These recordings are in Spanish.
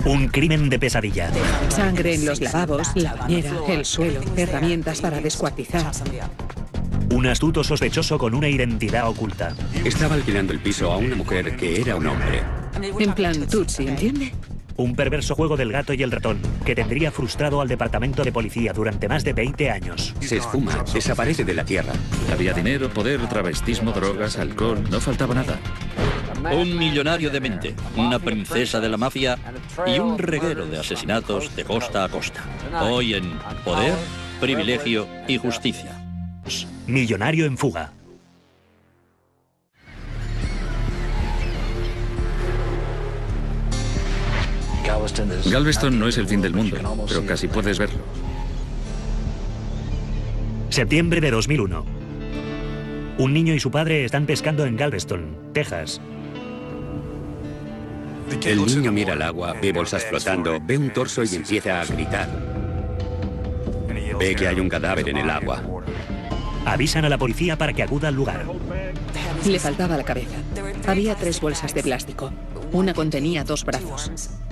Un crimen de pesadilla. Sangre en los lavabos, la bañera, el suelo, herramientas para descuartizar. Un astuto sospechoso con una identidad oculta. Estaba alquilando el piso a una mujer que era un hombre. En plan Tutsi, ¿entiende? Un perverso juego del gato y el ratón que tendría frustrado al departamento de policía durante más de 20 años. Se esfuma, desaparece de la tierra. Había dinero, poder, travestismo, drogas, alcohol, no faltaba nada. Un millonario de mente, una princesa de la mafia y un reguero de asesinatos de costa a costa. Hoy en Poder, Privilegio y Justicia. Millonario en fuga. Galveston no es el fin del mundo, pero casi puedes verlo. Septiembre de 2001. Un niño y su padre están pescando en Galveston, Texas. El niño mira el agua, ve bolsas flotando, ve un torso y empieza a gritar. Ve que hay un cadáver en el agua. Avisan a la policía para que acuda al lugar. Le faltaba la cabeza. Había 3 bolsas de plástico. Una contenía 2 brazos,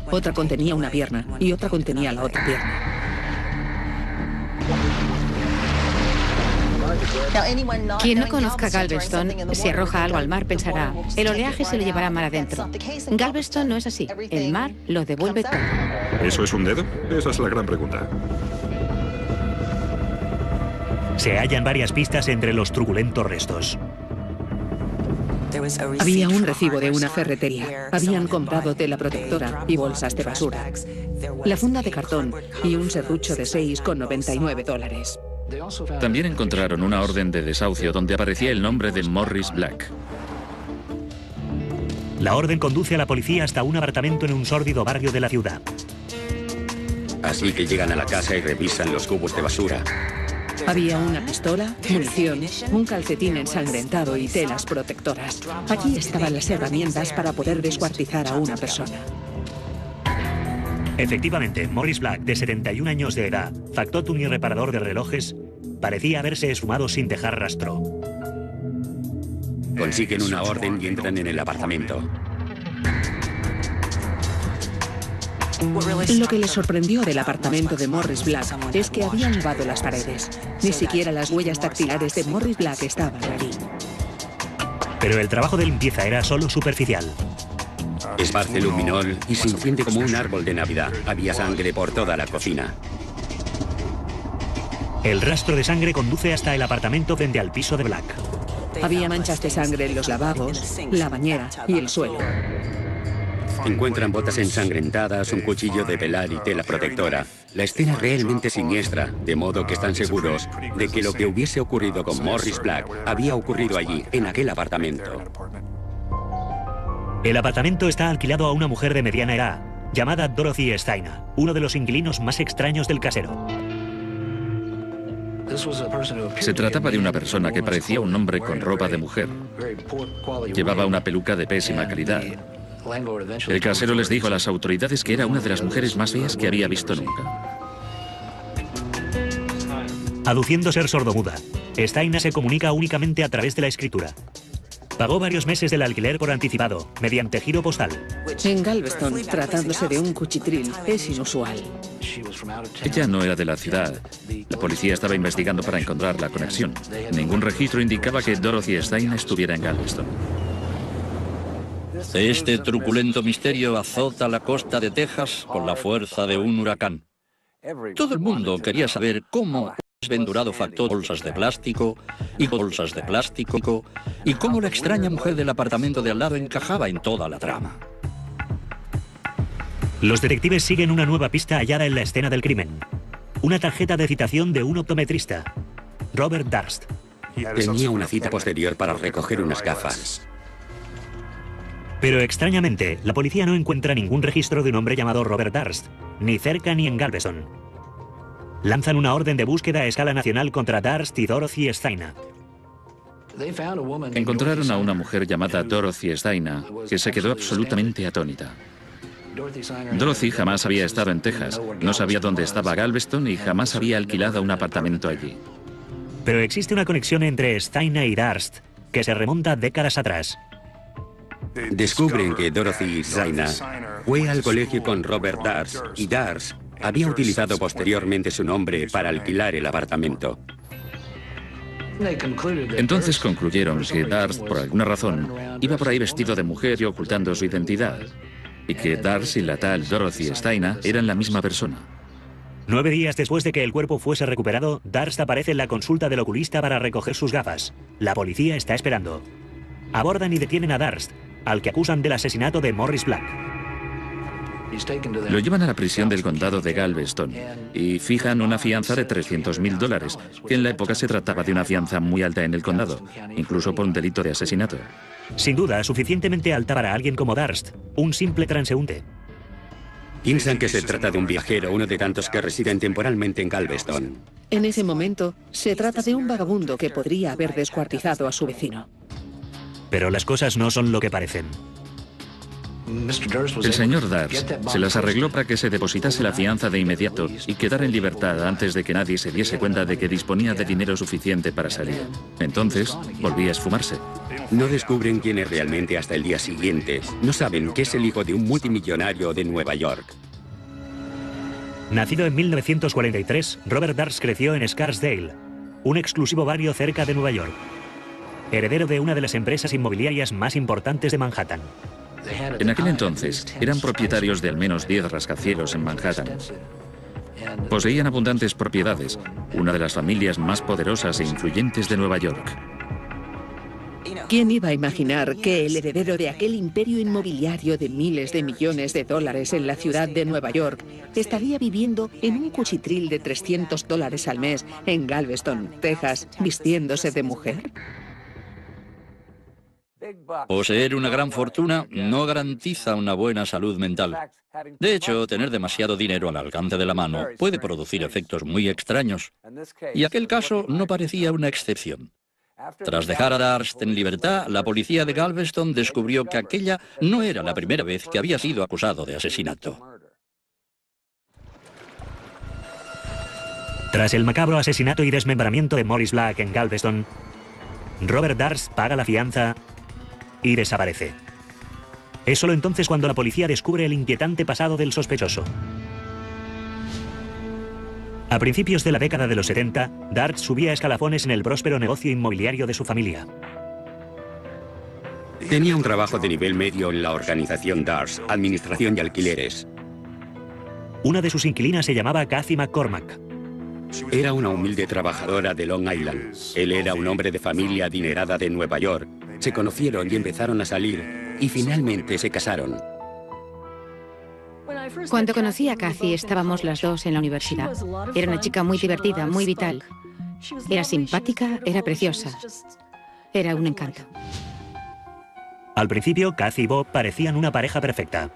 otra contenía una pierna y otra contenía la otra pierna. Quien no conozca Galveston, si arroja algo al mar, pensará, el oleaje se lo llevará mar adentro. Galveston no es así. El mar lo devuelve todo. ¿Eso es un dedo? Esa es la gran pregunta. Se hallan varias pistas entre los truculentos restos. Había un recibo de una ferretería. Habían comprado tela protectora y bolsas de basura. La funda de cartón y un serrucho de $6,99. También encontraron una orden de desahucio donde aparecía el nombre de Morris Black. La orden conduce a la policía hasta un apartamento en un sórdido barrio de la ciudad. Así que llegan a la casa y revisan los cubos de basura. Había una pistola, munición, un calcetín ensangrentado y telas protectoras. Aquí estaban las herramientas para poder descuartizar a una persona. Efectivamente, Morris Black, de 71 años de edad, factotum y reparador de relojes, parecía haberse esfumado sin dejar rastro. Consiguen una orden y entran en el apartamento. Lo que les sorprendió del apartamento de Morris Black es que habían lavado las paredes. Ni siquiera las huellas dactilares de Morris Black estaban allí. Pero el trabajo de limpieza era solo superficial. Esparce luminol y se enciende como un árbol de Navidad. Había sangre por toda la cocina. El rastro de sangre conduce hasta el apartamento frente al piso de Black. Había manchas de sangre en los lavabos, la bañera y el suelo. Encuentran botas ensangrentadas, un cuchillo de pelar y tela protectora. La escena es realmente siniestra, de modo que están seguros de que lo que hubiese ocurrido con Morris Black había ocurrido allí, en aquel apartamento. El apartamento está alquilado a una mujer de mediana edad, llamada Dorothy Steiner, uno de los inquilinos más extraños del casero. Se trataba de una persona que parecía un hombre con ropa de mujer. Llevaba una peluca de pésima calidad. El casero les dijo a las autoridades que era una de las mujeres más feas que había visto nunca. Aduciendo ser sordomuda, Steiner se comunica únicamente a través de la escritura. Pagó varios meses del alquiler por anticipado, mediante giro postal. En Galveston, tratándose de un cuchitril, es inusual. Ella no era de la ciudad. La policía estaba investigando para encontrar la conexión. Ningún registro indicaba que Dorothy Steiner estuviera en Galveston. Este truculento misterio azota la costa de Texas con la fuerza de un huracán. Todo el mundo quería saber cómo un desventurado factor bolsas de plástico y bolsas de plástico y cómo la extraña mujer del apartamento de al lado encajaba en toda la trama. Los detectives siguen una nueva pista hallada en la escena del crimen. Una tarjeta de citación de un optometrista, Robert Darst. Tenía una cita posterior para recoger unas gafas. Pero extrañamente, la policía no encuentra ningún registro de un hombre llamado Robert Darst, ni cerca ni en Galveston. Lanzan una orden de búsqueda a escala nacional contra Darst y Dorothy Steiner. Encontraron a una mujer llamada Dorothy Steiner, que se quedó absolutamente atónita. Dorothy jamás había estado en Texas, no sabía dónde estaba Galveston y jamás había alquilado un apartamento allí. Pero existe una conexión entre Steiner y Darst que se remonta décadas atrás. Descubren que Dorothy Steiner Fue al colegio con Robert Darst y Darst había utilizado posteriormente su nombre para alquilar el apartamento. Entonces concluyeron que Darst, por alguna razón, iba por ahí vestido de mujer y ocultando su identidad, y que Darst y la tal Dorothy Steiner eran la misma persona. 9 días después de que el cuerpo fuese recuperado, Darst aparece en la consulta del oculista para recoger sus gafas. La policía está esperando. Abordan y detienen a Darst, al que acusan del asesinato de Morris Black. Lo llevan a la prisión del condado de Galveston y fijan una fianza de $300.000, que en la época se trataba de una fianza muy alta en el condado, incluso por un delito de asesinato. Sin duda, suficientemente alta para alguien como Darst, un simple transeúnte. Piensan que se trata de un viajero, uno de tantos que residen temporalmente en Galveston. En ese momento, se trata de un vagabundo que podría haber descuartizado a su vecino. Pero las cosas no son lo que parecen. El señor Darst se las arregló para que se depositase la fianza de inmediato y quedara en libertad antes de que nadie se diese cuenta de que disponía de dinero suficiente para salir. Entonces, volvía a esfumarse. No descubren quién es realmente hasta el día siguiente. No saben que es el hijo de un multimillonario de Nueva York. Nacido en 1943, Robert Darst creció en Scarsdale, un exclusivo barrio cerca de Nueva York. Heredero de una de las empresas inmobiliarias más importantes de Manhattan. En aquel entonces, eran propietarios de al menos 10 rascacielos en Manhattan. Poseían abundantes propiedades, una de las familias más poderosas e influyentes de Nueva York. ¿Quién iba a imaginar que el heredero de aquel imperio inmobiliario de miles de millones de dólares en la ciudad de Nueva York estaría viviendo en un cuchitril de $300 al mes en Galveston, Texas, vistiéndose de mujer? Poseer una gran fortuna no garantiza una buena salud mental. De hecho, tener demasiado dinero al alcance de la mano puede producir efectos muy extraños. Y aquel caso no parecía una excepción. Tras dejar a Darst en libertad, la policía de Galveston descubrió que aquella no era la primera vez que había sido acusado de asesinato. Tras el macabro asesinato y desmembramiento de Morris Black en Galveston, Robert Darst paga la fianza y desaparece. Es solo entonces cuando la policía descubre el inquietante pasado del sospechoso. A principios de la década de los 70, Darst subía escalafones en el próspero negocio inmobiliario de su familia. Tenía un trabajo de nivel medio en la organización Darst, administración y alquileres. Una de sus inquilinas se llamaba Kathy McCormack. Era una humilde trabajadora de Long Island. Él era un hombre de familia adinerada de Nueva York. Se conocieron y empezaron a salir, y finalmente se casaron. Cuando conocí a Kathy, estábamos las dos en la universidad. Era una chica muy divertida, muy vital. Era simpática, era preciosa. Era un encanto. Al principio, Kathy y Bob parecían una pareja perfecta.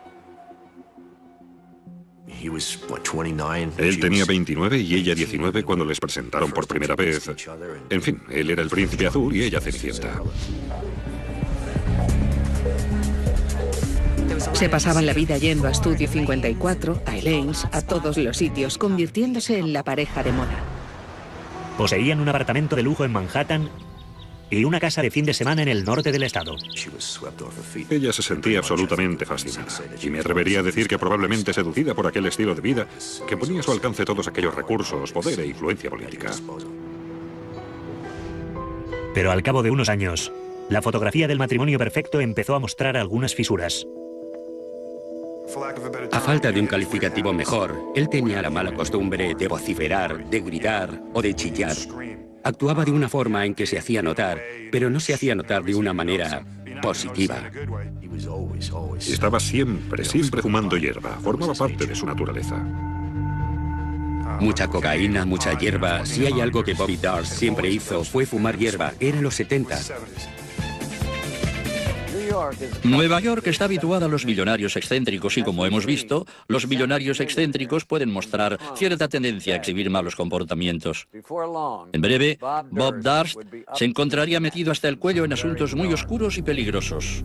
Él tenía 29 y ella 19 cuando les presentaron por primera vez. En fin, él era el príncipe azul y ella Cenicienta. Se pasaban la vida yendo a Studio 54, a Elaine's, a todos los sitios, convirtiéndose en la pareja de moda. Poseían un apartamento de lujo en Manhattan y una casa de fin de semana en el norte del estado. Ella se sentía absolutamente fascinada, y me atrevería a decir que probablemente seducida por aquel estilo de vida que ponía a su alcance todos aquellos recursos, poder e influencia política. Pero al cabo de unos años, la fotografía del matrimonio perfecto empezó a mostrar algunas fisuras. A falta de un calificativo mejor, él tenía la mala costumbre de vociferar, de gritar o de chillar. Actuaba de una forma en que se hacía notar, pero no se hacía notar de una manera positiva. Estaba siempre fumando hierba. Formaba parte de su naturaleza. Mucha cocaína, mucha hierba. Si hay algo que Bobby Darst siempre hizo fue fumar hierba. Era los 70. Nueva York está habituada a los millonarios excéntricos y, como hemos visto, los millonarios excéntricos pueden mostrar cierta tendencia a exhibir malos comportamientos. En breve, Bob Darst se encontraría metido hasta el cuello en asuntos muy oscuros y peligrosos.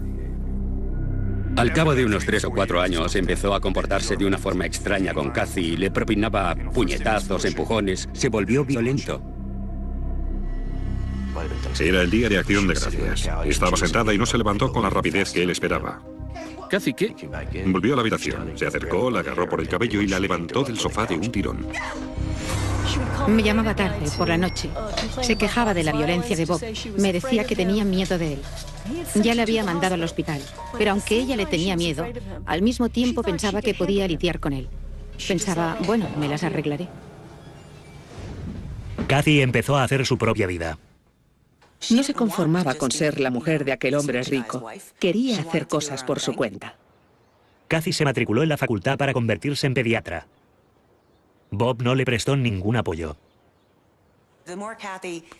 Al cabo de unos 3 o 4 años empezó a comportarse de una forma extraña con Kathy, le propinaba puñetazos, empujones, se volvió violento. Era el día de Acción de Gracias. Estaba sentada y no se levantó con la rapidez que él esperaba. ¿Kathy qué? Volvió a la habitación, se acercó, la agarró por el cabello y la levantó del sofá de un tirón. Me llamaba tarde, por la noche. Se quejaba de la violencia de Bob. Me decía que tenía miedo de él. Ya le había mandado al hospital, pero aunque ella le tenía miedo, al mismo tiempo pensaba que podía lidiar con él. Pensaba, bueno, me las arreglaré. Kathy empezó a hacer su propia vida. No se conformaba con ser la mujer de aquel hombre rico. Quería hacer cosas por su cuenta. Kathy se matriculó en la facultad para convertirse en pediatra. Bob no le prestó ningún apoyo.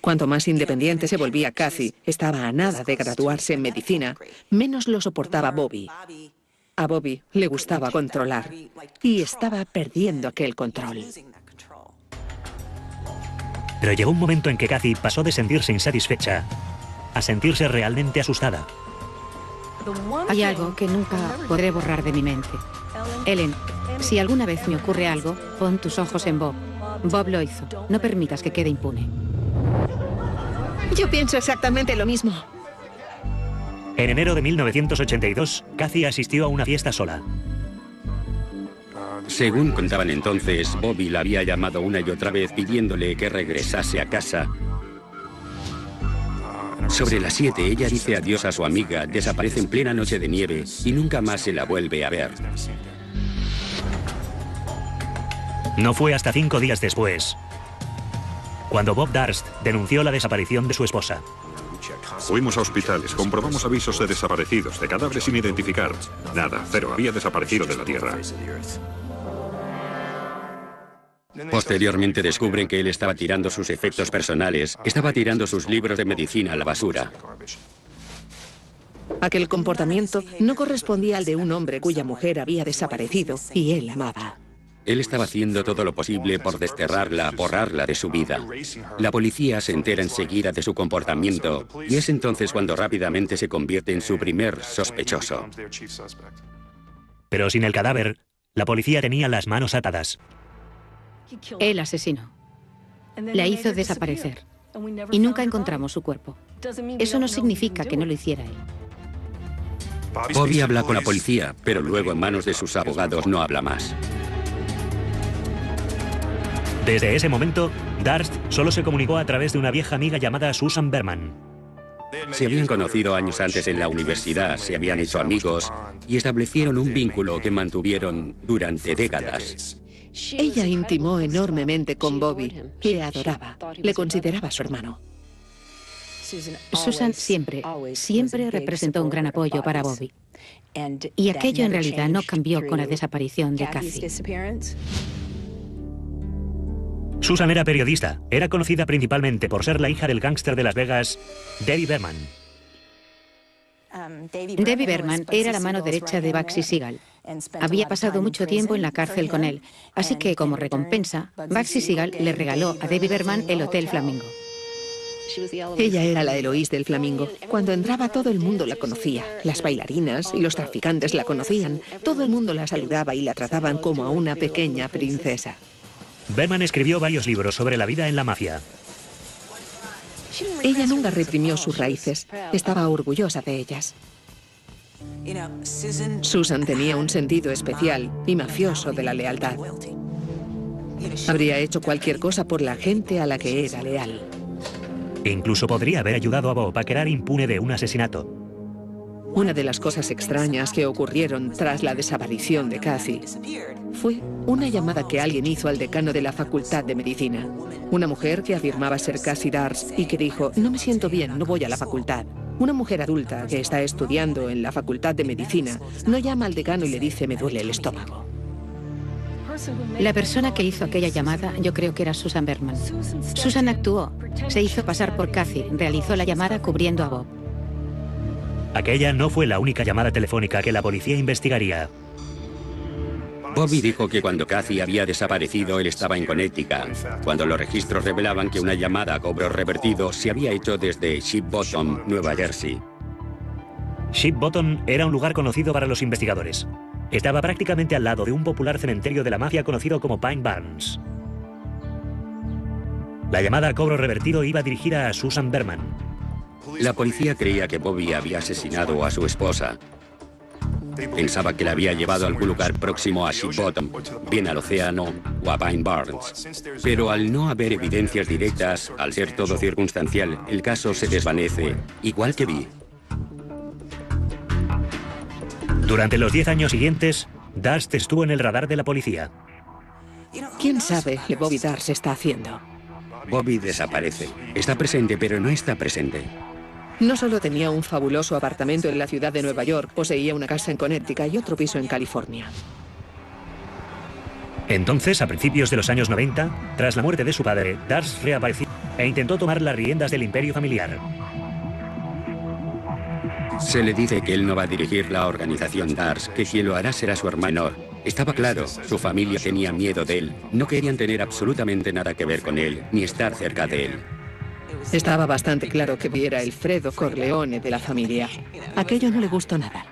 Cuanto más independiente se volvía Kathy, estaba a nada de graduarse en medicina, menos lo soportaba Bobby. A Bobby le gustaba controlar y estaba perdiendo aquel control. Pero llegó un momento en que Kathy pasó de sentirse insatisfecha a sentirse realmente asustada. Hay algo que nunca podré borrar de mi mente. Ellen, si alguna vez me ocurre algo, pon tus ojos en Bob. Bob lo hizo. No permitas que quede impune. Yo pienso exactamente lo mismo. En enero de 1982, Kathy asistió a una fiesta sola. Según contaban entonces, Bobby la había llamado una y otra vez pidiéndole que regresase a casa. Sobre las 7, ella dice adiós a su amiga, desaparece en plena noche de nieve y nunca más se la vuelve a ver. No fue hasta 5 días después, cuando Bob Darst denunció la desaparición de su esposa. Fuimos a hospitales, comprobamos avisos de desaparecidos, de cadáveres sin identificar. Nada, cero, había desaparecido de la tierra. Posteriormente descubren que él estaba tirando sus efectos personales, estaba tirando sus libros de medicina a la basura. Aquel comportamiento no correspondía al de un hombre cuya mujer había desaparecido y él amaba. Él estaba haciendo todo lo posible por desterrarla, borrarla de su vida. La policía se entera enseguida de su comportamiento y es entonces cuando rápidamente se convierte en su primer sospechoso. Pero sin el cadáver, la policía tenía las manos atadas. Él asesinó. La hizo desaparecer. Y nunca encontramos su cuerpo. Eso no significa que no lo hiciera él. Bobby habla con la policía, pero luego en manos de sus abogados no habla más. Desde ese momento, Darst solo se comunicó a través de una vieja amiga llamada Susan Berman. Se habían conocido años antes en la universidad, se habían hecho amigos y establecieron un vínculo que mantuvieron durante décadas. Ella intimó enormemente con Bobby. Le adoraba. Le consideraba su hermano. Susan siempre representó un gran apoyo para Bobby. Y aquello en realidad no cambió con la desaparición de Kathy. Susan era periodista. Era conocida principalmente por ser la hija del gángster de Las Vegas, Debbie Berman. Debbie Berman era la mano derecha de Bugsy Siegel. Había pasado mucho tiempo en la cárcel con él, así que como recompensa, Bugsy Siegel le regaló a Debbie Berman el Hotel Flamingo. Ella era la Eloís del Flamingo. Cuando entraba todo el mundo la conocía. Las bailarinas y los traficantes la conocían. Todo el mundo la saludaba y la trataban como a una pequeña princesa. Berman escribió varios libros sobre la vida en la mafia. Ella nunca reprimió sus raíces. Estaba orgullosa de ellas. Susan tenía un sentido especial y mafioso de la lealtad. Habría hecho cualquier cosa por la gente a la que era leal. E incluso podría haber ayudado a Bob a quedar impune de un asesinato. Una de las cosas extrañas que ocurrieron tras la desaparición de Kathy fue una llamada que alguien hizo al decano de la Facultad de Medicina. Una mujer que afirmaba ser Kathy Darst y que dijo: no me siento bien, no voy a la facultad. Una mujer adulta que está estudiando en la Facultad de Medicina no llama al decano y le dice: me duele el estómago. La persona que hizo aquella llamada yo creo que era Susan Berman. Susan actuó, se hizo pasar por Kathy, realizó la llamada cubriendo a Bob. Aquella no fue la única llamada telefónica que la policía investigaría. Bobby dijo que cuando Kathy había desaparecido, él estaba en Connecticut, cuando los registros revelaban que una llamada a cobro revertido se había hecho desde Ship Bottom, Nueva Jersey. Ship Bottom era un lugar conocido para los investigadores. Estaba prácticamente al lado de un popular cementerio de la mafia conocido como Pine Barns. La llamada a cobro revertido iba dirigida a Susan Berman. La policía creía que Bobby había asesinado a su esposa. Pensaba que la había llevado a algún lugar próximo a Shipbottom, bien al océano o a Pine Barrens. Pero al no haber evidencias directas, al ser todo circunstancial, el caso se desvanece, igual que Vi. Durante los 10 años siguientes, Darst estuvo en el radar de la policía. ¿Quién sabe qué Bobby Darst está haciendo? Bobby desaparece. Está presente, pero no está presente. No solo tenía un fabuloso apartamento en la ciudad de Nueva York, poseía una casa en Connecticut y otro piso en California. Entonces, a principios de los años 90, tras la muerte de su padre, Darst reapareció e intentó tomar las riendas del imperio familiar. Se le dice que él no va a dirigir la organización Darst, que quien lo hará será su hermano. Estaba claro, su familia tenía miedo de él. No querían tener absolutamente nada que ver con él, ni estar cerca de él. Estaba bastante claro que Vi era el Fredo Corleone de la familia. Aquello no le gustó nada.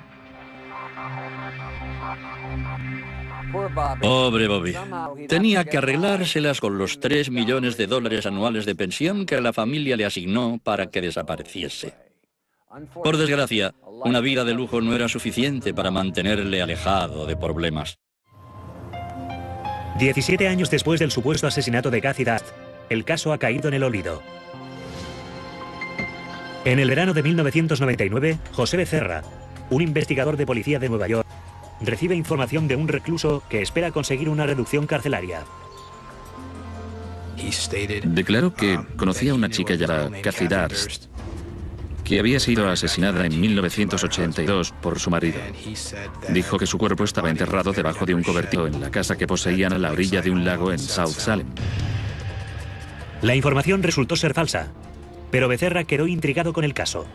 Pobre Bobby. Tenía que arreglárselas con los 3 millones de dólares anuales de pensión que la familia le asignó para que desapareciese. Por desgracia, una vida de lujo no era suficiente para mantenerle alejado de problemas. 17 años después del supuesto asesinato de Kathy Darst, el caso ha caído en el olvido. En el verano de 1999, José Becerra, un investigador de policía de Nueva York, recibe información de un recluso que espera conseguir una reducción carcelaria. Declaró que conocía a una chica llamada Kathy Darst, que había sido asesinada en 1982 por su marido. Dijo que su cuerpo estaba enterrado debajo de un cobertizo en la casa que poseían a la orilla de un lago en South Salem. La información resultó ser falsa, pero Becerra quedó intrigado con el caso.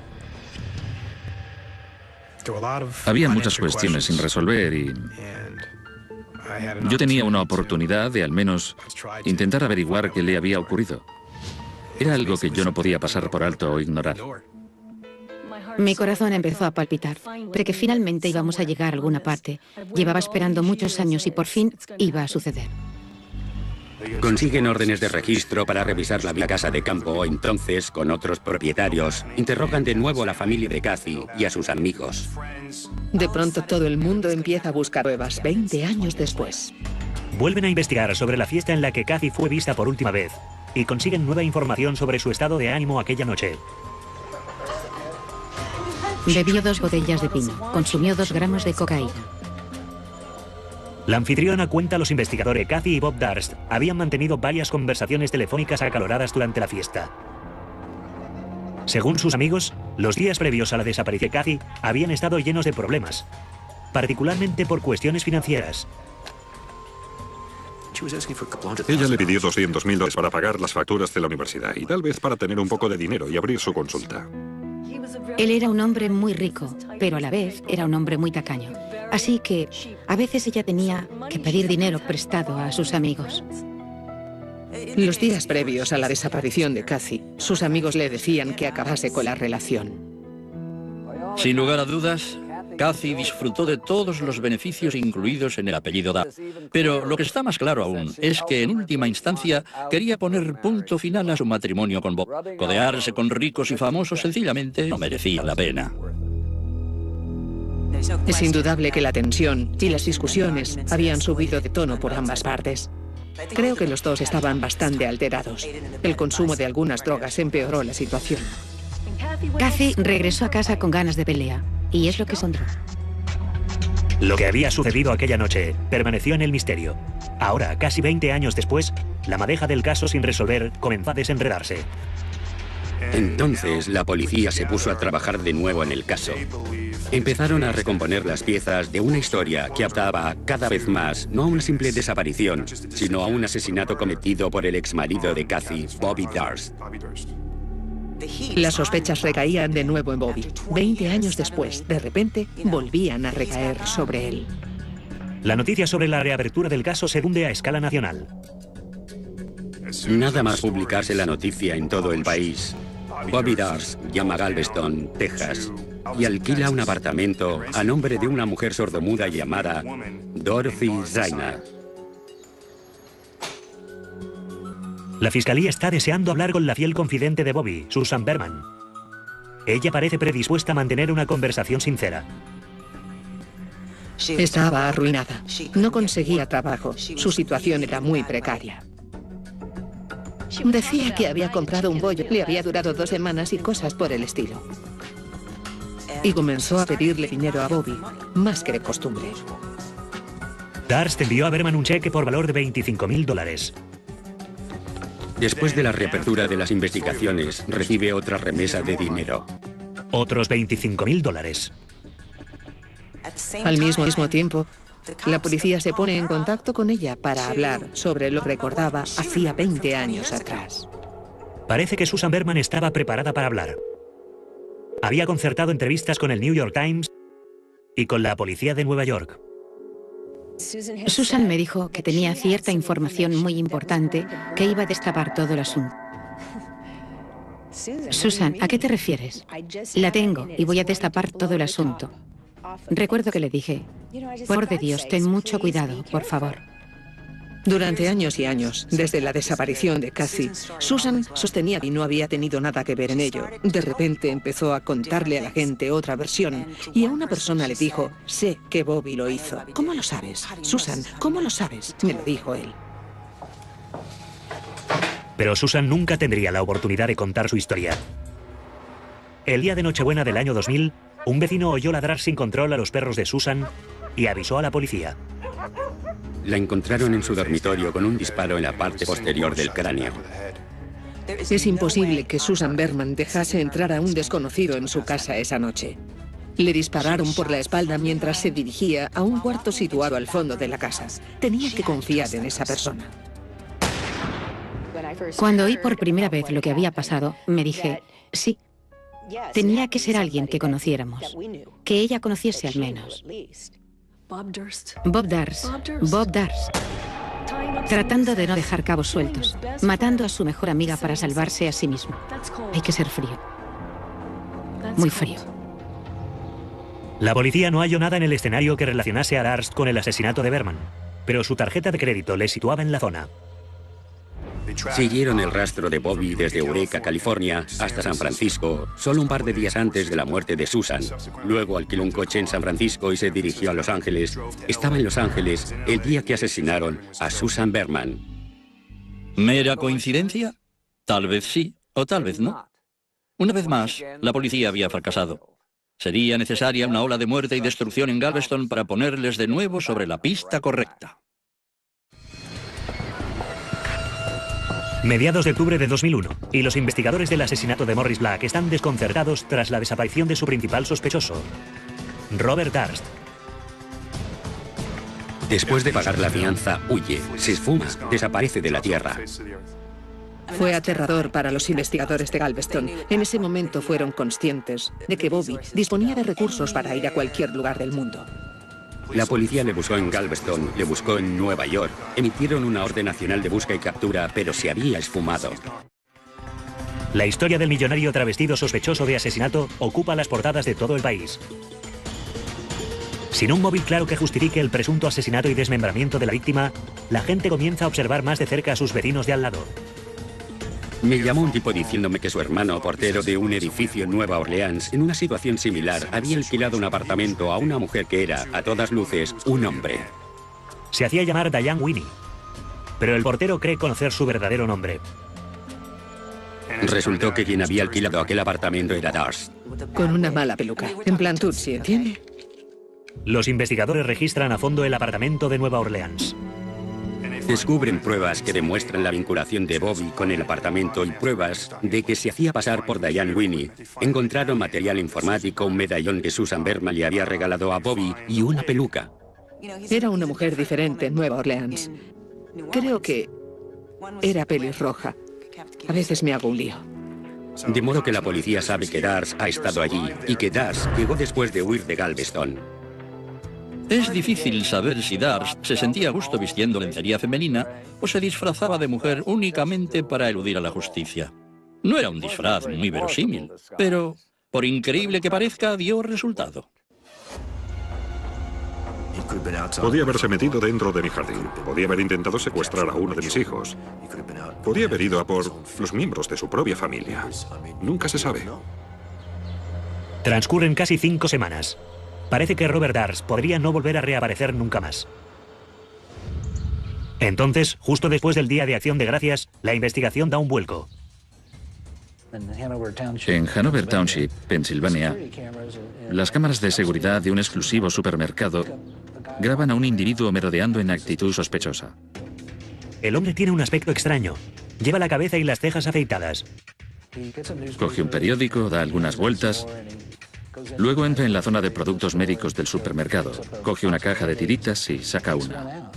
Había muchas cuestiones sin resolver y yo tenía una oportunidad de al menos intentar averiguar qué le había ocurrido. Era algo que yo no podía pasar por alto o ignorar. Mi corazón empezó a palpitar, de que finalmente íbamos a llegar a alguna parte. Llevaba esperando muchos años y por fin iba a suceder. Consiguen órdenes de registro para revisar la casa de campo. Entonces, con otros propietarios, interrogan de nuevo a la familia de Kathy y a sus amigos. De pronto todo el mundo empieza a buscar pruebas 20 años después. Vuelven a investigar sobre la fiesta en la que Kathy fue vista por última vez y consiguen nueva información sobre su estado de ánimo aquella noche. Bebió 2 botellas de pino, consumió 2 gramos de cocaína. La anfitriona cuenta a los investigadores que Kathy y Bob Darst habían mantenido varias conversaciones telefónicas acaloradas durante la fiesta. Según sus amigos, los días previos a la desaparición de Kathy habían estado llenos de problemas, particularmente por cuestiones financieras. Ella le pidió $200.000 para pagar las facturas de la universidad y tal vez para tener un poco de dinero y abrir su consulta. Él era un hombre muy rico, pero a la vez era un hombre muy tacaño. Así que a veces ella tenía que pedir dinero prestado a sus amigos. Los días previos a la desaparición de Kathy, sus amigos le decían que acabase con la relación. Sin lugar a dudas, Kathy disfrutó de todos los beneficios incluidos en el apellido Darst. Pero lo que está más claro aún es que en última instancia quería poner punto final a su matrimonio con Bob. Codearse con ricos y famosos sencillamente no merecía la pena. Es indudable que la tensión y las discusiones habían subido de tono por ambas partes. Creo que los dos estaban bastante alterados. El consumo de algunas drogas empeoró la situación. Kathy regresó a casa con ganas de pelea, y es lo que encontró. Lo que había sucedido aquella noche permaneció en el misterio. Ahora, casi 20 años después, la madeja del caso sin resolver comenzó a desenredarse. Entonces, la policía se puso a trabajar de nuevo en el caso. Empezaron a recomponer las piezas de una historia que apuntaba cada vez más no a una simple desaparición, sino a un asesinato cometido por el exmarido de Kathy, Bobby Darst. Las sospechas recaían de nuevo en Bobby. 20 años después, de repente, volvían a recaer sobre él. La noticia sobre la reapertura del caso se hunde a escala nacional. Nada más publicarse la noticia en todo el país, Bobby Darst llama a Galveston, Texas, y alquila un apartamento a nombre de una mujer sordomuda llamada Dorothy Zaina. La fiscalía está deseando hablar con la fiel confidente de Bobby, Susan Berman. Ella parece predispuesta a mantener una conversación sincera. Estaba arruinada. No conseguía trabajo. Su situación era muy precaria. Decía que había comprado un bollo, le había durado 2 semanas y cosas por el estilo. Y comenzó a pedirle dinero a Bobby, más que de costumbre. Darst envió a Berman un cheque por valor de $25.000. Después de la reapertura de las investigaciones, recibe otra remesa de dinero. Otros $25.000. Al mismo tiempo, la policía se pone en contacto con ella para hablar sobre lo que recordaba hacía 20 años atrás. Parece que Susan Berman estaba preparada para hablar. Había concertado entrevistas con el New York Times y con la policía de Nueva York. Susan me dijo que tenía cierta información muy importante que iba a destapar todo el asunto. Susan, ¿a qué te refieres? La tengo y voy a destapar todo el asunto. Recuerdo que le dije, por amor de Dios, ten mucho cuidado, por favor. Durante años y años, desde la desaparición de Kathy, Susan sostenía que no había tenido nada que ver en ello. De repente empezó a contarle a la gente otra versión y a una persona le dijo, sé que Bobby lo hizo. ¿Cómo lo sabes? Susan, ¿cómo lo sabes? Me lo dijo él. Pero Susan nunca tendría la oportunidad de contar su historia. El día de Nochebuena del año 2000, un vecino oyó ladrar sin control a los perros de Susan y avisó a la policía. La encontraron en su dormitorio con un disparo en la parte posterior del cráneo. Es imposible que Susan Berman dejase entrar a un desconocido en su casa esa noche. Le dispararon por la espalda mientras se dirigía a un cuarto situado al fondo de la casa. Tenía que confiar en esa persona. Cuando oí por primera vez lo que había pasado, me dije, sí, tenía que ser alguien que conociéramos, que ella conociese al menos. Bob Darst, tratando de no dejar cabos sueltos, matando a su mejor amiga para salvarse a sí mismo. Hay que ser frío. Muy frío. La policía no halló nada en el escenario que relacionase a Darst con el asesinato de Berman, pero su tarjeta de crédito le situaba en la zona. Siguieron el rastro de Bobby desde Eureka, California, hasta San Francisco, solo un par de días antes de la muerte de Susan. Luego alquiló un coche en San Francisco y se dirigió a Los Ángeles. Estaba en Los Ángeles el día que asesinaron a Susan Berman. ¿Mera coincidencia? Tal vez sí, o tal vez no. Una vez más, la policía había fracasado. Sería necesaria una ola de muerte y destrucción en Galveston para ponerles de nuevo sobre la pista correcta. Mediados de octubre de 2001, y los investigadores del asesinato de Morris Black están desconcertados tras la desaparición de su principal sospechoso, Robert Darst. Después de pagar la fianza, huye, se esfuma, desaparece de la tierra. Fue aterrador para los investigadores de Galveston. En ese momento fueron conscientes de que Bobby disponía de recursos para ir a cualquier lugar del mundo. La policía le buscó en Galveston, le buscó en Nueva York. Emitieron una orden nacional de busca y captura, pero se había esfumado. La historia del millonario travestido sospechoso de asesinato ocupa las portadas de todo el país. Sin un móvil claro que justifique el presunto asesinato y desmembramiento de la víctima, la gente comienza a observar más de cerca a sus vecinos de al lado. Me llamó un tipo diciéndome que su hermano, portero de un edificio en Nueva Orleans, en una situación similar, había alquilado un apartamento a una mujer que era, a todas luces, un hombre. Se hacía llamar Diane Winnie, pero el portero cree conocer su verdadero nombre. Resultó que quien había alquilado aquel apartamento era Darst. Con una mala peluca, en plan Tutsi, ¿entiende? Los investigadores registran a fondo el apartamento de Nueva Orleans. Descubren pruebas que demuestran la vinculación de Bobby con el apartamento y pruebas de que se hacía pasar por Diane Winnie. Encontraron material informático, un medallón que Susan Berman le había regalado a Bobby y una peluca. Era una mujer diferente en Nueva Orleans. Creo que era pelirroja. A veces me hago un lío. De modo que la policía sabe que Darst ha estado allí y que Darst llegó después de huir de Galveston. Es difícil saber si Darst se sentía a gusto vistiendo lencería femenina o se disfrazaba de mujer únicamente para eludir a la justicia. No era un disfraz muy verosímil, pero, por increíble que parezca, dio resultado. Podía haberse metido dentro de mi jardín. Podía haber intentado secuestrar a uno de mis hijos. Podía haber ido a por los miembros de su propia familia. Nunca se sabe. Transcurren casi 5 semanas. Parece que Robert Darst podría no volver a reaparecer nunca más. Entonces, justo después del Día de Acción de Gracias, la investigación da un vuelco. En Hanover Township, Pensilvania, las cámaras de seguridad de un exclusivo supermercado graban a un individuo merodeando en actitud sospechosa. El hombre tiene un aspecto extraño. Lleva la cabeza y las cejas afeitadas. Coge un periódico, da algunas vueltas. Luego entra en la zona de productos médicos del supermercado. Coge una caja de tiritas y saca una.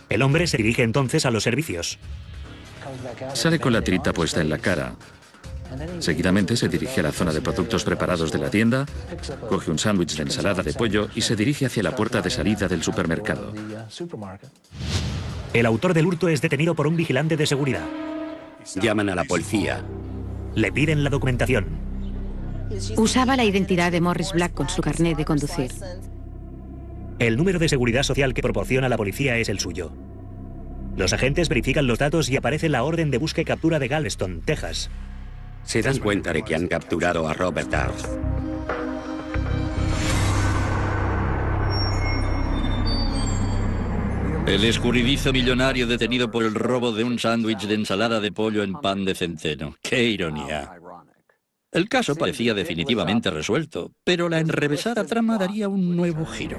El hombre se dirige entonces a los servicios. Sale con la tirita puesta en la cara. Seguidamente se dirige a la zona de productos preparados de la tienda, coge un sándwich de ensalada de pollo y se dirige hacia la puerta de salida del supermercado. El autor del hurto es detenido por un vigilante de seguridad. Llaman a la policía. Le piden la documentación. Usaba la identidad de Morris Black con su carnet de conducir. El número de seguridad social que proporciona la policía es el suyo. Los agentes verifican los datos y aparece la orden de búsqueda y captura de Galveston, Texas. Se dan cuenta de que han capturado a Robert Darst. El escurridizo millonario detenido por el robo de un sándwich de ensalada de pollo en pan de centeno. ¡Qué ironía! El caso parecía definitivamente resuelto, pero la enrevesada trama daría un nuevo giro.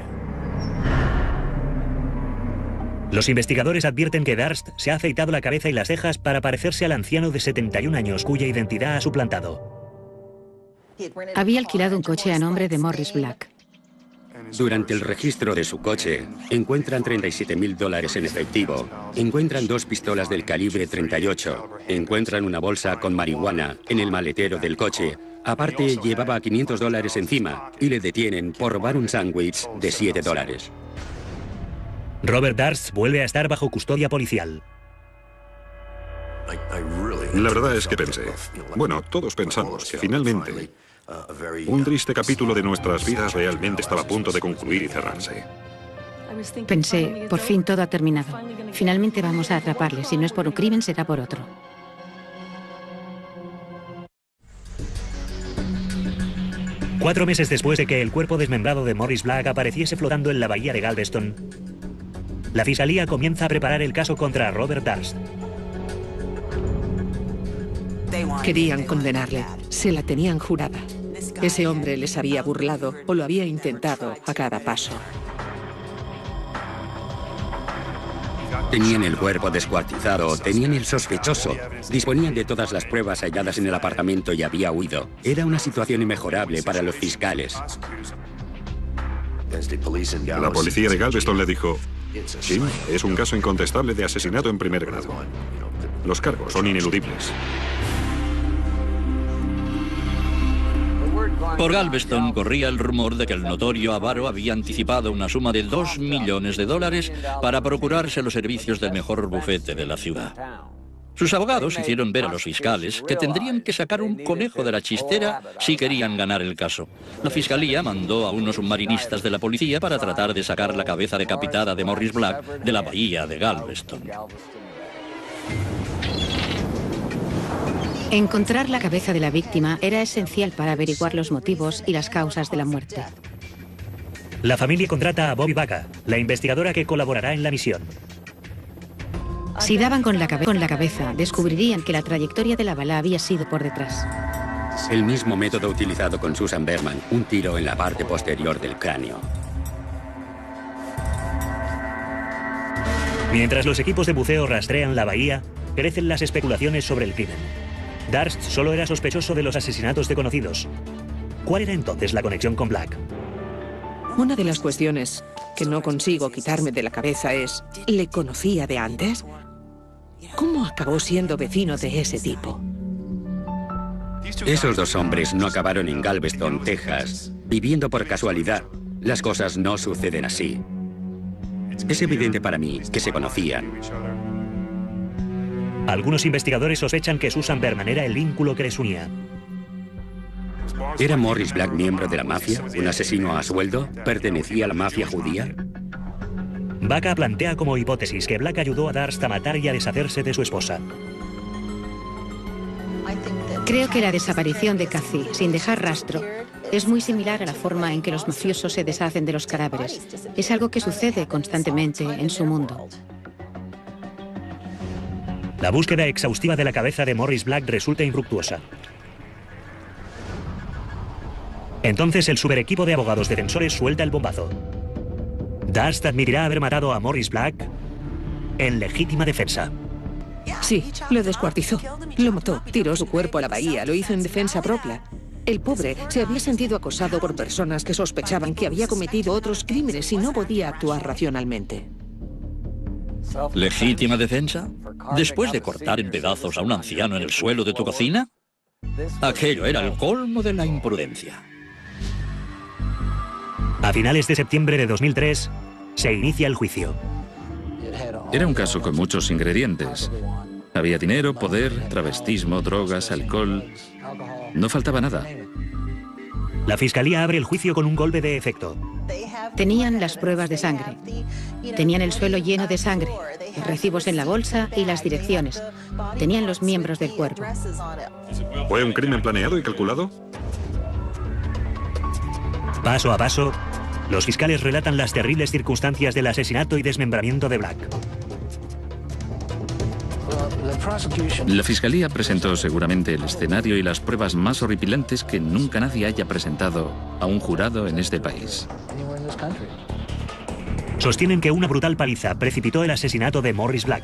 Los investigadores advierten que Darst se ha afeitado la cabeza y las cejas para parecerse al anciano de 71 años cuya identidad ha suplantado. Había alquilado un coche a nombre de Morris Black. Durante el registro de su coche, encuentran $37.000 en efectivo, encuentran 2 pistolas del calibre 38, encuentran una bolsa con marihuana en el maletero del coche. Aparte, llevaba $500 encima y le detienen por robar un sándwich de $7. Robert Darst vuelve a estar bajo custodia policial. La verdad es que pensé, bueno, todos pensamos que finalmente un triste capítulo de nuestras vidas realmente estaba a punto de concluir y cerrarse. Pensé, por fin todo ha terminado. Finalmente vamos a atraparle. Si no es por un crimen, será por otro. Cuatro meses después de que el cuerpo desmembrado de Morris Black apareciese flotando en la bahía de Galveston, la fiscalía comienza a preparar el caso contra Robert Darst. Querían condenarle. Se la tenían jurada. Ese hombre les había burlado o lo había intentado a cada paso. Tenían el cuerpo descuartizado, tenían el sospechoso, disponían de todas las pruebas halladas en el apartamento y había huido. Era una situación inmejorable para los fiscales. La policía de Galveston le dijo, Jim, es un caso incontestable de asesinato en primer grado. Los cargos son ineludibles. Por Galveston corría el rumor de que el notorio avaro había anticipado una suma de $2 millones para procurarse los servicios del mejor bufete de la ciudad. Sus abogados hicieron ver a los fiscales que tendrían que sacar un conejo de la chistera si querían ganar el caso. La fiscalía mandó a unos submarinistas de la policía para tratar de sacar la cabeza decapitada de Morris Black de la bahía de Galveston. Encontrar la cabeza de la víctima era esencial para averiguar los motivos y las causas de la muerte. La familia contrata a Bobby Baca, la investigadora que colaborará en la misión. Si daban con la cabeza, descubrirían que la trayectoria de la bala había sido por detrás. El mismo método utilizado con Susan Berman, un tiro en la parte posterior del cráneo. Mientras los equipos de buceo rastrean la bahía, crecen las especulaciones sobre el crimen. Darst solo era sospechoso de los asesinatos de conocidos. ¿Cuál era entonces la conexión con Black? Una de las cuestiones que no consigo quitarme de la cabeza es, ¿le conocía de antes? ¿Cómo acabó siendo vecino de ese tipo? Esos dos hombres no acabaron en Galveston, Texas, viviendo por casualidad. Las cosas no suceden así. Es evidente para mí que se conocían. Algunos investigadores sospechan que Susan Berman era el vínculo que les unía. ¿Era Morris Black miembro de la mafia? ¿Un asesino a sueldo? ¿Pertenecía a la mafia judía? Baca plantea como hipótesis que Black ayudó a Darst a matar y a deshacerse de su esposa. Creo que la desaparición de Cathy, sin dejar rastro, Es muy similar a la forma en que los mafiosos se deshacen de los cadáveres. Es algo que sucede constantemente en su mundo. La búsqueda exhaustiva de la cabeza de Morris Black resulta infructuosa. Entonces el superequipo de abogados defensores suelta el bombazo. Durst admitirá haber matado a Morris Black en legítima defensa. Sí, lo descuartizó. Lo mató, tiró su cuerpo a la bahía, lo hizo en defensa propia. El pobre se había sentido acosado por personas que sospechaban que había cometido otros crímenes y no podía actuar racionalmente. ¿Legítima defensa? ¿Después de cortar en pedazos a un anciano en el suelo de tu cocina? Aquello era el colmo de la imprudencia. A finales de septiembre de 2003, se inicia el juicio. Era un caso con muchos ingredientes. Había dinero, poder, travestismo, drogas, alcohol. No faltaba nada. La fiscalía abre el juicio con un golpe de efecto. Tenían las pruebas de sangre. Tenían el suelo lleno de sangre, los recibos en la bolsa y las direcciones. Tenían los miembros del cuerpo. ¿Fue un crimen planeado y calculado? Paso a paso, los fiscales relatan las terribles circunstancias del asesinato y desmembramiento de Black. La fiscalía presentó seguramente el escenario y las pruebas más horripilantes que nunca nadie haya presentado a un jurado en este país. Sostienen que una brutal paliza precipitó el asesinato de Morris Black.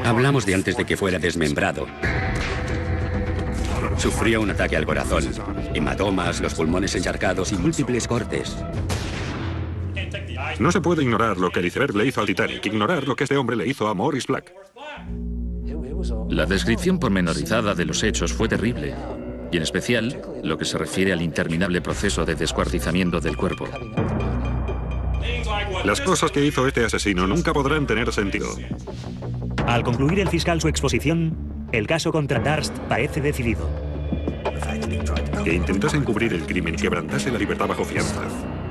Hablamos de antes de que fuera desmembrado. Sufrió un ataque al corazón, hematomas, los pulmones encharcados y múltiples cortes. No se puede ignorar lo que el iceberg le hizo al Titanic, ignorar lo que este hombre le hizo a Morris Black. La descripción pormenorizada de los hechos fue terrible, y en especial lo que se refiere al interminable proceso de descuartizamiento del cuerpo. Las cosas que hizo este asesino nunca podrán tener sentido. Al concluir el fiscal su exposición, el caso contra Durst parece decidido. Que intentase encubrir el crimen y quebrantase la libertad bajo fianza.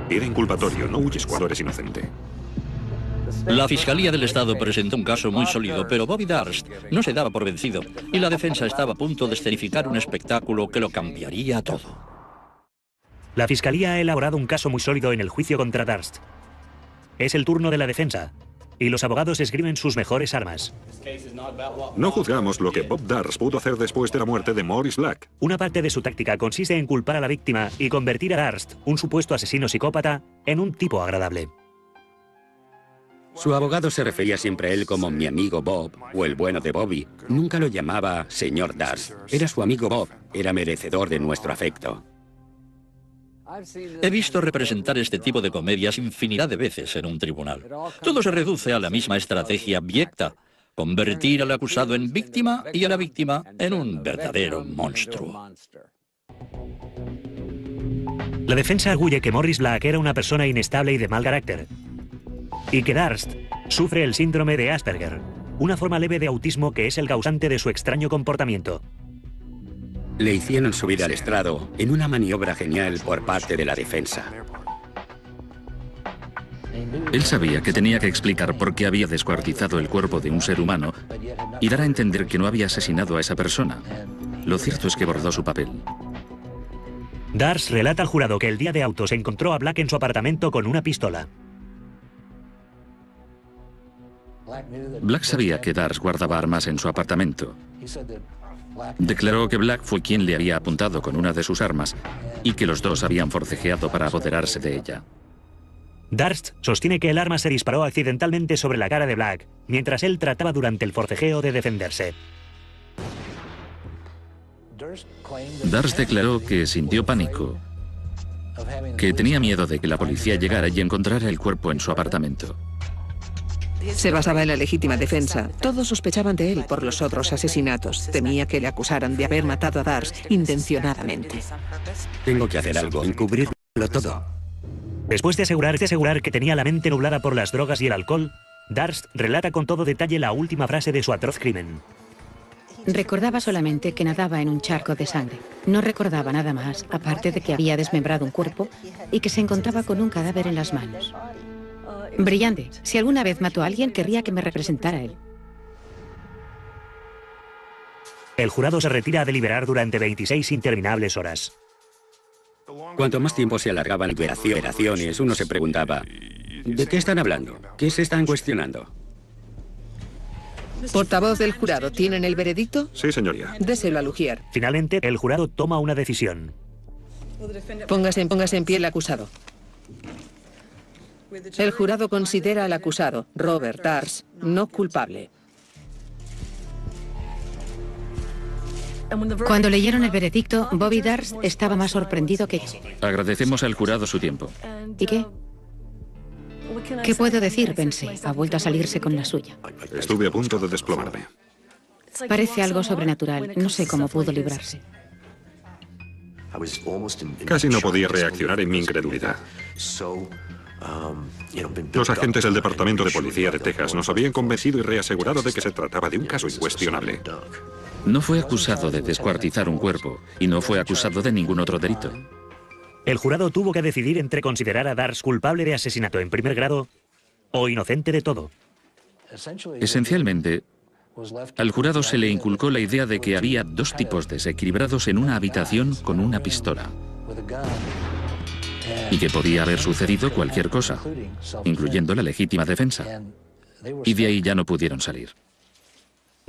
Era inculpatorio, no huyes cuando eres inocente. La Fiscalía del Estado presentó un caso muy sólido, pero Bobby Durst no se daba por vencido y la defensa estaba a punto de escenificar un espectáculo que lo cambiaría todo. La fiscalía ha elaborado un caso muy sólido en el juicio contra Durst. Es el turno de la defensa, y los abogados esgrimen sus mejores armas. No juzgamos lo que Bob Durst pudo hacer después de la muerte de Morris Black. Una parte de su táctica consiste en culpar a la víctima y convertir a Durst, un supuesto asesino psicópata, en un tipo agradable. Su abogado se refería siempre a él como mi amigo Bob o el bueno de Bobby. Nunca lo llamaba señor Durst. Era su amigo Bob. Era merecedor de nuestro afecto. He visto representar este tipo de comedias infinidad de veces en un tribunal. Todo se reduce a la misma estrategia abyecta: convertir al acusado en víctima y a la víctima en un verdadero monstruo. La defensa arguye que Morris Black era una persona inestable y de mal carácter, y que Durst sufre el síndrome de Asperger, una forma leve de autismo que es el causante de su extraño comportamiento. Le hicieron subir al estrado en una maniobra genial por parte de la defensa. Él sabía que tenía que explicar por qué había descuartizado el cuerpo de un ser humano y dar a entender que no había asesinado a esa persona. Lo cierto es que bordó su papel. Durst relata al jurado que el día de autos encontró a Black en su apartamento con una pistola. Black sabía que Durst guardaba armas en su apartamento. Declaró que Black fue quien le había apuntado con una de sus armas y que los dos habían forcejeado para apoderarse de ella. Durst sostiene que el arma se disparó accidentalmente sobre la cara de Black, mientras él trataba durante el forcejeo de defenderse. Durst declaró que sintió pánico, que tenía miedo de que la policía llegara y encontrara el cuerpo en su apartamento. Se basaba en la legítima defensa. Todos sospechaban de él por los otros asesinatos. Temía que le acusaran de haber matado a Durst intencionadamente. Tengo que hacer algo, encubrirlo todo. Después de asegurar que tenía la mente nublada por las drogas y el alcohol, Durst relata con todo detalle la última frase de su atroz crimen. Recordaba solamente que nadaba en un charco de sangre. No recordaba nada más, aparte de que había desmembrado un cuerpo y que se encontraba con un cadáver en las manos. Brillante. Si alguna vez mató a alguien, querría que me representara él. El jurado se retira a deliberar durante 26 interminables horas. Cuanto más tiempo se alargaban las deliberaciones, uno se preguntaba, ¿de qué están hablando? ¿Qué se están cuestionando? Portavoz del jurado, ¿tienen el veredicto? Sí, señoría. Déselo a Lugier. Finalmente, el jurado toma una decisión. Póngase en pie el acusado. El jurado considera al acusado, Robert Darst, no culpable. Cuando leyeron el veredicto, Bobby Darst estaba más sorprendido que yo. Agradecemos al jurado su tiempo. ¿Y qué? ¿Qué puedo decir? Pensé. Ha vuelto a salirse con la suya. Estuve a punto de desplomarme. Parece algo sobrenatural. No sé cómo pudo librarse. Casi no podía reaccionar en mi incredulidad. Los agentes del Departamento de Policía de Texas nos habían convencido y reasegurado de que se trataba de un caso incuestionable. No fue acusado de descuartizar un cuerpo y no fue acusado de ningún otro delito. El jurado tuvo que decidir entre considerar a Darst culpable de asesinato en primer grado o inocente de todo. Esencialmente, al jurado se le inculcó la idea de que había dos tipos desequilibrados en una habitación con una pistola y que podía haber sucedido cualquier cosa, incluyendo la legítima defensa. Y de ahí ya no pudieron salir.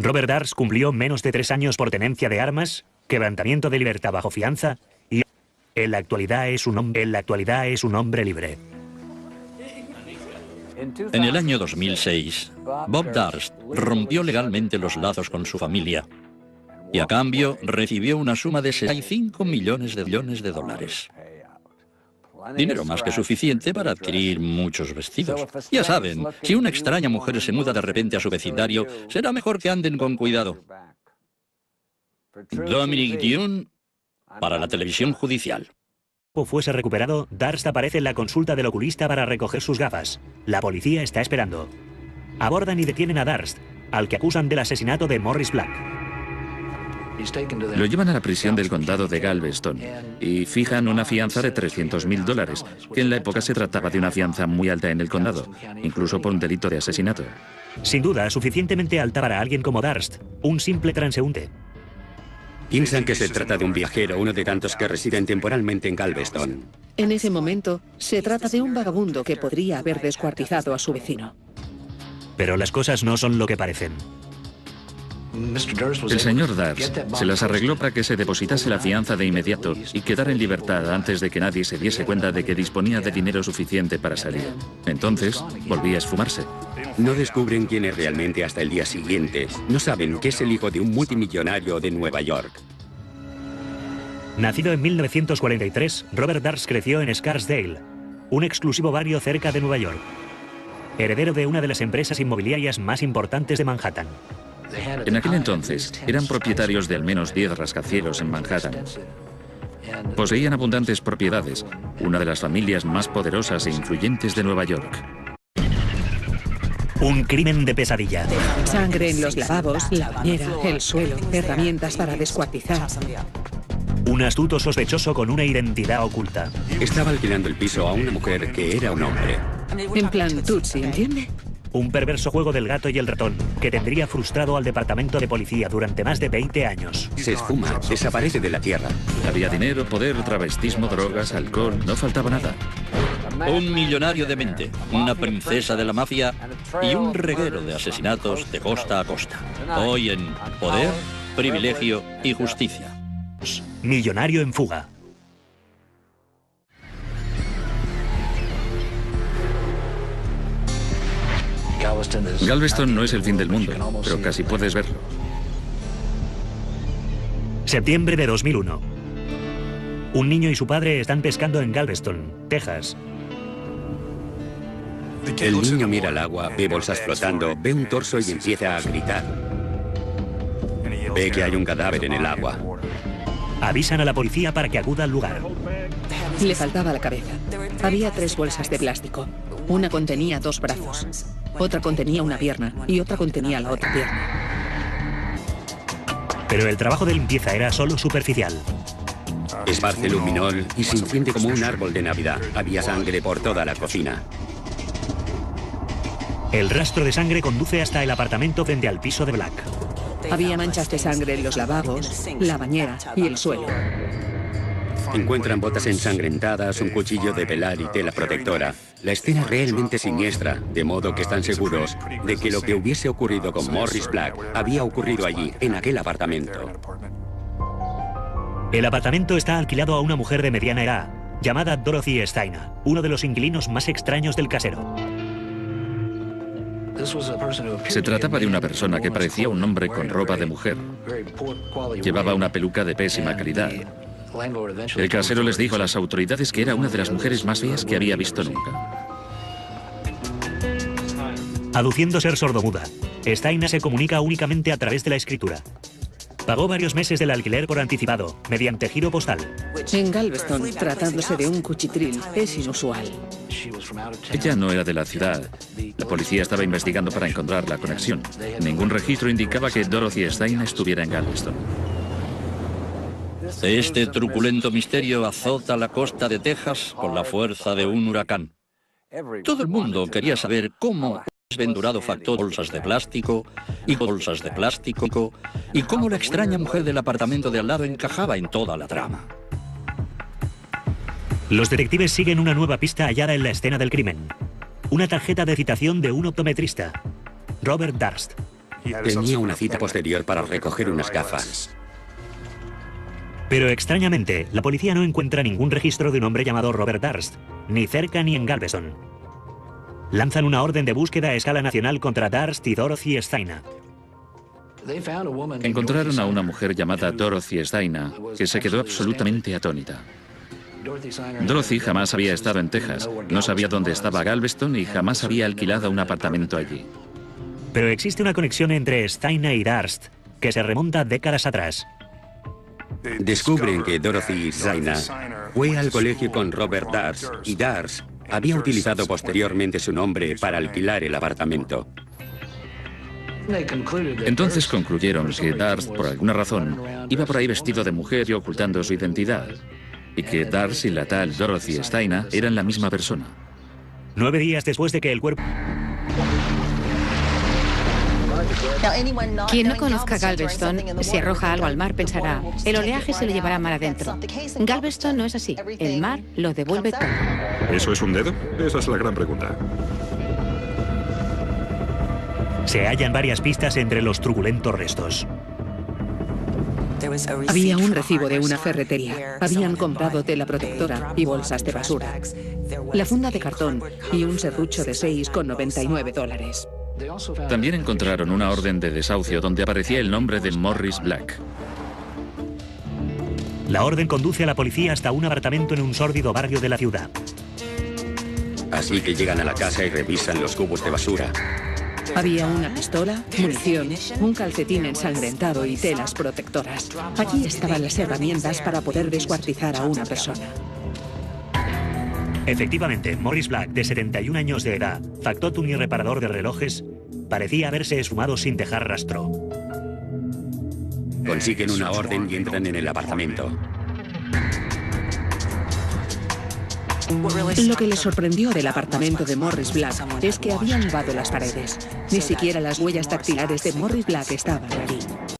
Robert Darst cumplió menos de 3 años por tenencia de armas, quebrantamiento de libertad bajo fianza y en la actualidad es un hombre libre. En el año 2006, Bob Darst rompió legalmente los lazos con su familia y a cambio recibió una suma de 65 millones de dólares. Dinero más que suficiente para adquirir muchos vestidos. Ya saben, si una extraña mujer se muda de repente a su vecindario, será mejor que anden con cuidado. Dominic Dune para la televisión judicial. Fuese recuperado, Darst aparece en la consulta del oculista para recoger sus gafas. La policía está esperando. Abordan y detienen a Darst, al que acusan del asesinato de Morris Black. Lo llevan a la prisión del condado de Galveston y fijan una fianza de $300.000, que en la época se trataba de una fianza muy alta en el condado, incluso por un delito de asesinato. Sin duda, suficientemente alta para alguien como Darst, un simple transeúnte. Piensan que se trata de un viajero, uno de tantos que residen temporalmente en Galveston. En ese momento, se trata de un vagabundo que podría haber descuartizado a su vecino. Pero las cosas no son lo que parecen. El señor Darst se las arregló para que se depositase la fianza de inmediato y quedara en libertad antes de que nadie se diese cuenta de que disponía de dinero suficiente para salir. Entonces, volvía a esfumarse. No descubren quién es realmente hasta el día siguiente. No saben que es el hijo de un multimillonario de Nueva York. Nacido en 1943, Robert Darst creció en Scarsdale, un exclusivo barrio cerca de Nueva York. Heredero de una de las empresas inmobiliarias más importantes de Manhattan. En aquel entonces, eran propietarios de al menos 10 rascacielos en Manhattan. Poseían abundantes propiedades, una de las familias más poderosas e influyentes de Nueva York. Un crimen de pesadilla. Sangre en los lavabos, la bañera, el suelo, herramientas para descuartizar. Un astuto sospechoso con una identidad oculta. Estaba alquilando el piso a una mujer que era un hombre. En plan Tutsi, ¿entiende? Un perverso juego del gato y el ratón, que tendría frustrado al departamento de policía durante más de 20 años. Se esfuma, desaparece de la tierra. Había dinero, poder, travestismo, drogas, alcohol, no faltaba nada. Un millonario de mente, una princesa de la mafia y un reguero de asesinatos de costa a costa. Hoy en Poder, Privilegio y Justicia. Millonario en fuga. Galveston no es el fin del mundo, pero casi puedes verlo. Septiembre de 2001. Un niño y su padre están pescando en Galveston, Texas. El niño mira al agua, ve bolsas flotando, ve un torso y empieza a gritar. Ve que hay un cadáver en el agua. Avisan a la policía para que acuda al lugar. Le faltaba la cabeza. Había 3 bolsas de plástico. Una contenía 2 brazos, otra contenía una pierna y otra contenía la otra pierna. Pero el trabajo de limpieza era solo superficial. Esparce luminol y se enciende como un árbol de Navidad. Había sangre por toda la cocina. El rastro de sangre conduce hasta el apartamento frente al piso de Black. Había manchas de sangre en los lavabos, la bañera y el suelo. Encuentran botas ensangrentadas, un cuchillo de velar y tela protectora. La escena es realmente siniestra, de modo que están seguros de que lo que hubiese ocurrido con Morris Black había ocurrido allí, en aquel apartamento. El apartamento está alquilado a una mujer de mediana edad, llamada Dorothy Steiner, uno de los inquilinos más extraños del casero. Se trataba de una persona que parecía un hombre con ropa de mujer. Llevaba una peluca de pésima calidad. El casero les dijo a las autoridades que era una de las mujeres más feas que había visto nunca. Aduciendo ser sordomuda, Steiner se comunica únicamente a través de la escritura. Pagó varios meses del alquiler por anticipado, mediante giro postal. En Galveston, tratándose de un cuchitril, es inusual. Ella no era de la ciudad. La policía estaba investigando para encontrar la conexión. Ningún registro indicaba que Dorothy Steiner estuviera en Galveston. Este truculento misterio azota la costa de Texas con la fuerza de un huracán. Todo el mundo quería saber cómo un desventurado factor bolsas de plástico y bolsas de plástico y cómo la extraña mujer del apartamento de al lado encajaba en toda la trama. Los detectives siguen una nueva pista hallada en la escena del crimen. Una tarjeta de citación de un optometrista, Robert Darst. Tenía una cita posterior para recoger unas gafas. Pero extrañamente, la policía no encuentra ningún registro de un hombre llamado Robert Darst, ni cerca ni en Galveston. Lanzan una orden de búsqueda a escala nacional contra Darst y Dorothy Steiner. Encontraron a una mujer llamada Dorothy Steiner, que se quedó absolutamente atónita. Dorothy jamás había estado en Texas, no sabía dónde estaba Galveston y jamás había alquilado un apartamento allí. Pero existe una conexión entre Steiner y Darst, que se remonta décadas atrás. Descubren que Dorothy Steiner fue al colegio con Robert Darst y Darst había utilizado posteriormente su nombre para alquilar el apartamento. Entonces concluyeron que Darst, por alguna razón, iba por ahí vestido de mujer y ocultando su identidad, y que Darst y la tal Dorothy Steiner eran la misma persona. 9 días después de que el cuerpo... Quien no conozca Galveston, si arroja algo al mar, pensará, el oleaje se lo llevará mar adentro. Galveston no es así. El mar lo devuelve todo. ¿Eso es un dedo? Esa es la gran pregunta. Se hallan varias pistas entre los truculentos restos. Había un recibo de una ferretería. Habían comprado tela protectora y bolsas de basura. La funda de cartón y un serrucho de $6,99. También encontraron una orden de desahucio donde aparecía el nombre de Morris Black. La orden conduce a la policía hasta un apartamento en un sórdido barrio de la ciudad. Así que llegan a la casa y revisan los cubos de basura. Había una pistola, munición, un calcetín ensangrentado y telas protectoras. Allí estaban las herramientas para poder descuartizar a una persona. Efectivamente, Morris Black, de 71 años de edad, factotum y reparador de relojes, parecía haberse esfumado sin dejar rastro. Consiguen una orden y entran en el apartamento. Lo que les sorprendió del apartamento de Morris Black es que habían lavado las paredes. Ni siquiera las huellas dactilares de Morris Black estaban allí.